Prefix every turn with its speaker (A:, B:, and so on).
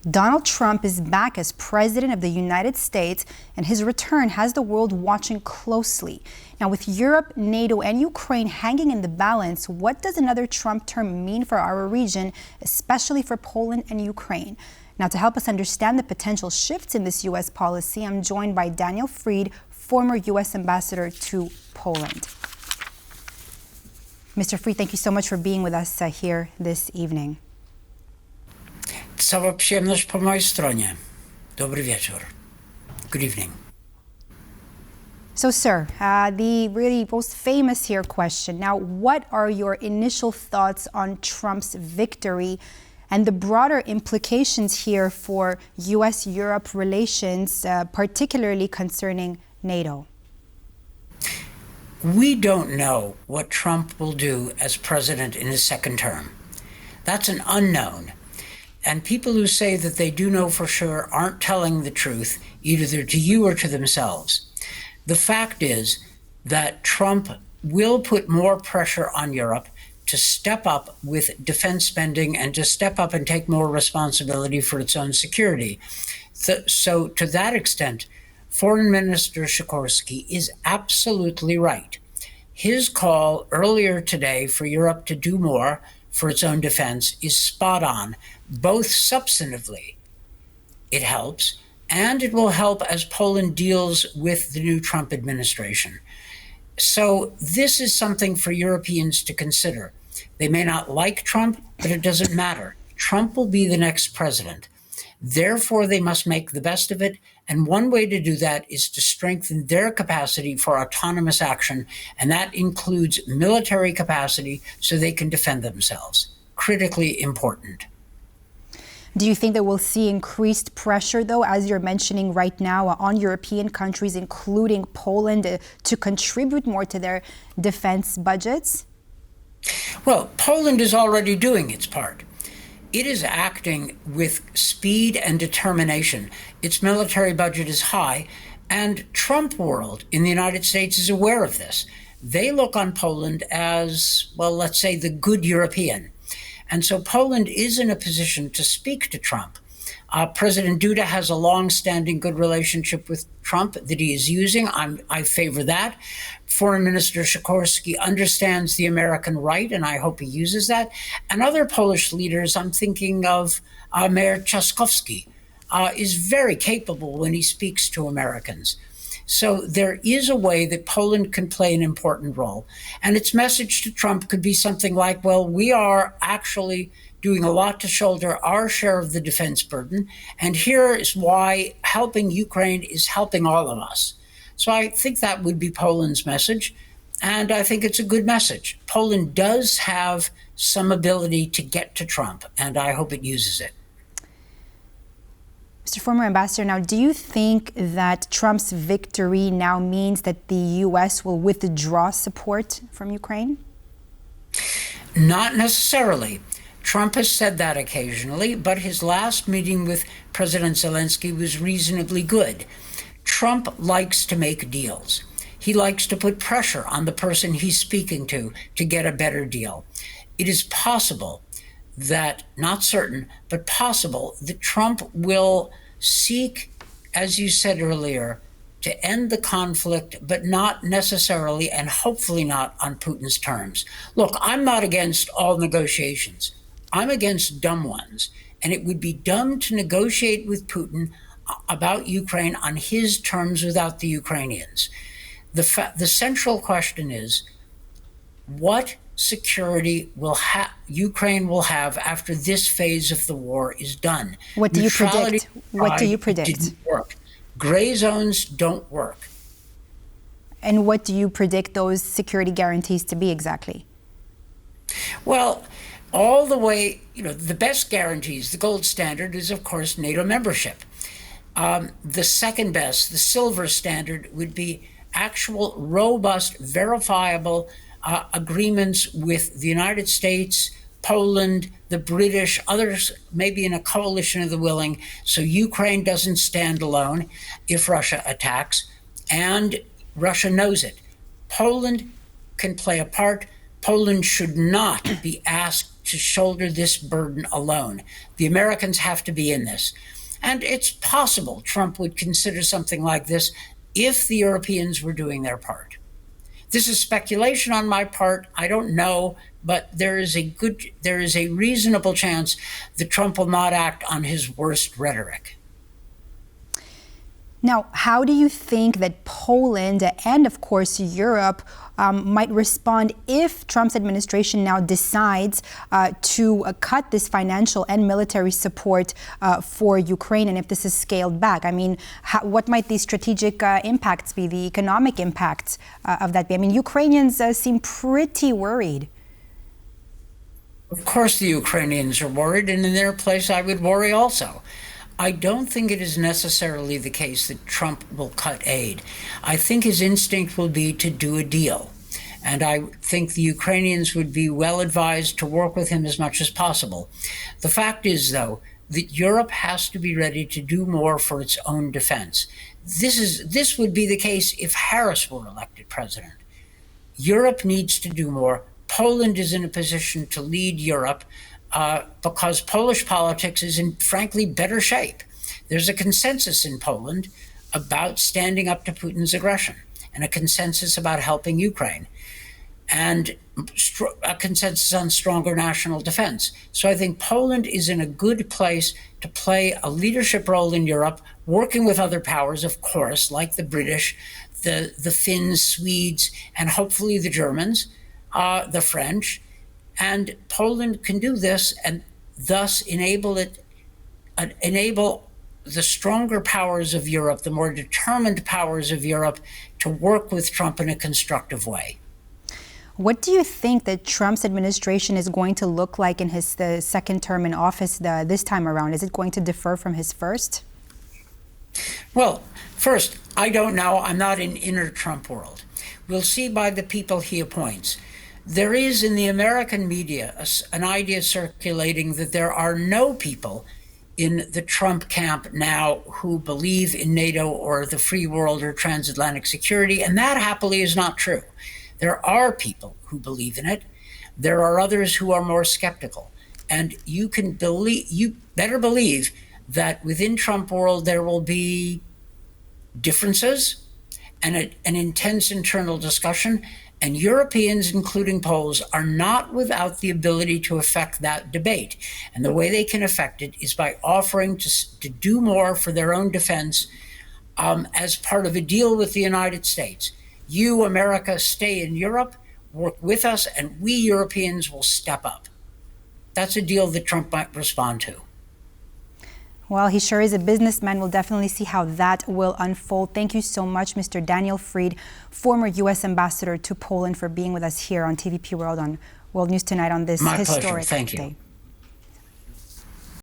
A: Donald Trump is back as president of the United States, and his return has the world watching closely. Now, with Europe, NATO, and Ukraine hanging in the balance, what does another Trump term mean for our region, especially for Poland and Ukraine? Now, to help us understand the potential shifts in this U.S. policy, I'm joined by Daniel Fried, former U.S. ambassador to Poland. Mr. Fried, thank you so much for being with us here this evening.
B: Cała przyjemność po mojej stronie. Dobry wieczór. Good evening.
A: So, sir, the really most famous here question. Now, what are your initial thoughts on Trump's victory and the broader implications here for U.S.-Europe relations, particularly concerning NATO?
B: We don't know what Trump will do as president in his second term. That's an unknown. And people who say that they do know for sure aren't telling the truth, either to you or to themselves. The fact is that Trump will put more pressure on Europe to step up with defense spending and to step up and take more responsibility for its own security. So to that extent, Foreign Minister Sikorski is absolutely right. His call earlier today for Europe to do more for its own defense is spot on, both substantively. It helps, and it will help as Poland deals with the new Trump administration. So this is something for Europeans to consider. They may not like Trump, but it doesn't matter. Trump will be the next president. Therefore, they must make the best of it. And one way to do that is to strengthen their capacity for autonomous action. And that includes military capacity so they can defend themselves. Critically important.
A: Do you think that we'll see increased pressure, though, as you're mentioning right now, on European countries, including Poland, to contribute more to their defense budgets?
B: Well, Poland is already doing its part. It is acting with speed and determination. Its military budget is high, and Trump world in the United States is aware of this. They look on Poland as, well, let's say the good European. And so Poland is in a position to speak to Trump. President Duda has a long-standing good relationship with Trump that he is using. I favor that. Foreign Minister Sikorski understands the American right, and I hope he uses that. And other Polish leaders, I'm thinking of Mayor Trzaskowski, is very capable when he speaks to Americans. So there is a way that Poland can play an important role. And its message to Trump could be something like, well, we are actually doing a lot to shoulder our share of the defense burden. And here is why helping Ukraine is helping all of us. So I think that would be Poland's message. And I think it's a good message. Poland does have some ability to get to Trump, and I hope it uses it.
A: Mr. Former Ambassador, now, do you think that Trump's victory now means that the U.S. will withdraw support from Ukraine?
B: Not necessarily. Trump has said that occasionally, but his last meeting with President Zelensky was reasonably good. Trump likes to make deals. He likes to put pressure on the person he's speaking to get a better deal. It is possible that, not certain, but possible that Trump will seek, as you said earlier, to end the conflict, but not necessarily and hopefully not on Putin's terms. Look, I'm not against all negotiations. I'm against dumb ones. And it would be dumb to negotiate with Putin about Ukraine on his terms without the Ukrainians. The central question is, what security will Ukraine will have after this phase of the war is done?
A: What do you predict? What do you predict?
B: Didn't work. Gray zones don't work.
A: And what do you predict those security guarantees to be exactly?
B: Well, all the way, the best guarantees, the gold standard is, of course, NATO membership. The second best, the silver standard, would be actual, robust, verifiable agreements with the United States, Poland, the British, others maybe in a coalition of the willing, so Ukraine doesn't stand alone if Russia attacks, and Russia knows it. Poland can play a part. Poland should not be asked to shoulder this burden alone. The Americans have to be in this. And it's possible Trump would consider something like this if the Europeans were doing their part. This is speculation on my part. I don't know, but there is a reasonable chance that Trump will not act on his worst rhetoric.
A: Now, how do you think that Poland and, of course, Europe might respond if Trump's administration now decides to cut this financial and military support for Ukraine, and if this is scaled back? I mean, what might the strategic impacts be, the economic impacts of that be? I mean, Ukrainians seem pretty worried.
B: Of course the Ukrainians are worried, and in their place I would worry also. I don't think it is necessarily the case that Trump will cut aid. I think his instinct will be to do a deal. And I think the Ukrainians would be well advised to work with him as much as possible. The fact is, though, that Europe has to be ready to do more for its own defense. This would be the case if Harris were elected president. Europe needs to do more. Poland is in a position to lead Europe because Polish politics is in, frankly, better shape. There's a consensus in Poland about standing up to Putin's aggression, and a consensus about helping Ukraine, and a consensus on stronger national defense. So I think Poland is in a good place to play a leadership role in Europe, working with other powers, of course, like the British, the Finns, Swedes, and hopefully the Germans, the French. And Poland can do this and thus enable the stronger powers of Europe, the more determined powers of Europe, to work with Trump in a constructive way.
A: What do you think that Trump's administration is going to look like in his second term in office this time around? Is it going to differ from his first?
B: Well, first, I don't know. I'm not in inner Trump world. We'll see by the people he appoints. There is in the American media an idea circulating that there are no people in the Trump camp now who believe in NATO or the free world or transatlantic security, and that happily is not true. There are people who believe in it. There are others who are more skeptical. And you better believe that within Trump world there will be differences and an intense internal discussion. And Europeans, including Poles, are not without the ability to affect that debate. And the way they can affect it is by offering to do more for their own defense as part of a deal with the United States. You, America, stay in Europe, work with us, and we Europeans will step up. That's a deal that Trump might respond to.
A: Well, he sure is a businessman. We'll definitely see how that will unfold. Thank you so much, Mr. Daniel Fried, former U.S. ambassador to Poland, for being with us here on TVP World on World News Tonight on this historic day.
B: Thank you.